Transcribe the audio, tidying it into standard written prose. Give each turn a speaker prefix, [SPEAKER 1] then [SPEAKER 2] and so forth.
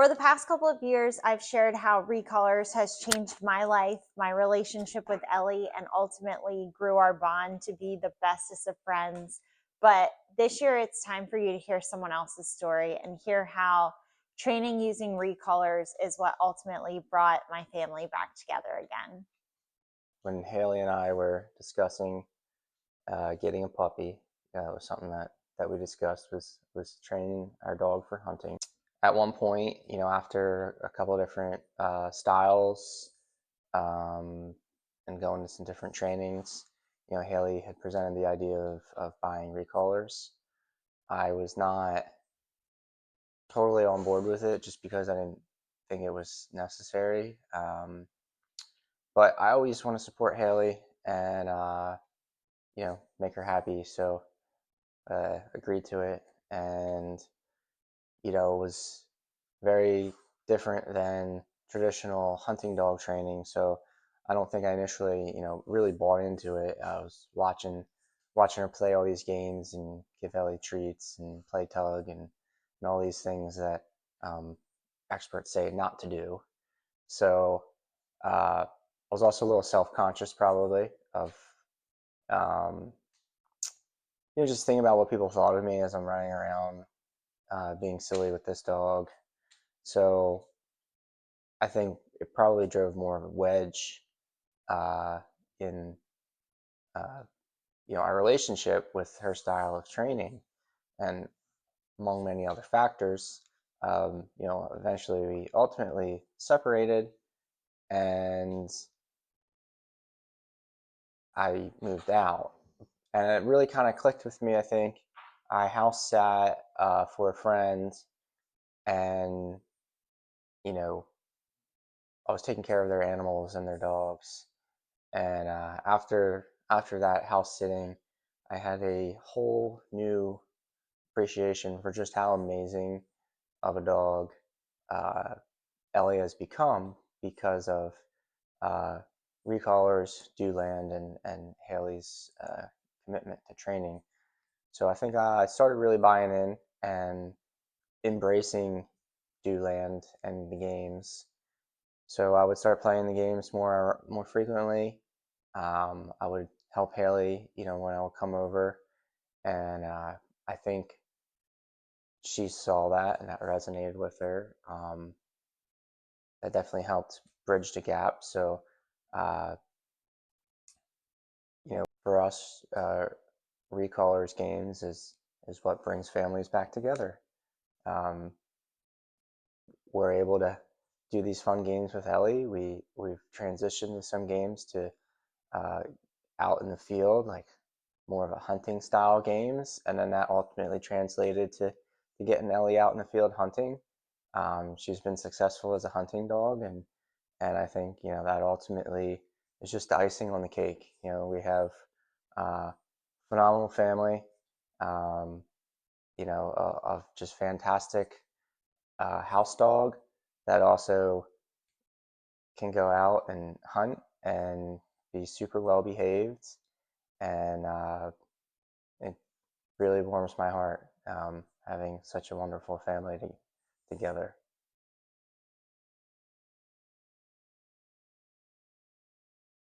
[SPEAKER 1] Over the past couple of years, I've shared how Recolors has changed my life, my relationship with Ellie, and ultimately grew our bond to be the bestest of friends. But this year, it's time for you to hear someone else's story and hear how training using Recolors is what ultimately brought my family back together again.
[SPEAKER 2] When Haley and I were discussing getting a puppy, it was something that we discussed was training our dog for hunting. At one point, after a couple of different styles um, and going to some different trainings, Haley had presented the idea of buying recolors. I was not totally on board with it just because I didn't think it was necessary. But I always want to support Haley and make her happy. So agreed to it, and it was very different than traditional hunting dog training. So I don't think I initially, really bought into it. I was watching her play all these games and give Ellie treats and play tug and all these things that experts say not to do. So I was also a little self-conscious probably of um, just thinking about what people thought of me as I'm running around being silly with this dog. So I think it probably drove more of a wedge uh, in uh, our relationship with her style of training, and among many other factors, eventually we ultimately separated, and I moved out, and it really kind of clicked with me. I think I house sat for a friend, and you know I was taking care of their animals and their dogs. And after that house sitting, I had a whole new appreciation for just how amazing of a dog uh, Ellie has become because of uh, Recolors, Dewland, and Haley's commitment to training. So I think I started really buying in and embracing Dewland and the games. So I would start playing the games more frequently. I would help Haley, when I would come over, and I think she saw that and that resonated with her. That definitely helped bridge the gap. So, uh, for us, Recolors games is what brings families back together. Um, we're able to do these fun games with Ellie. We've transitioned to some games to uh, out in the field, like more of a hunting style games, and then that ultimately translated to getting Ellie out in the field hunting. She's been successful as a hunting dog, and I think that ultimately is just the icing on the cake. We have a phenomenal family, um, of just fantastic house dog that also can go out and hunt and be super well behaved, and it really warms my heart having such a wonderful family together.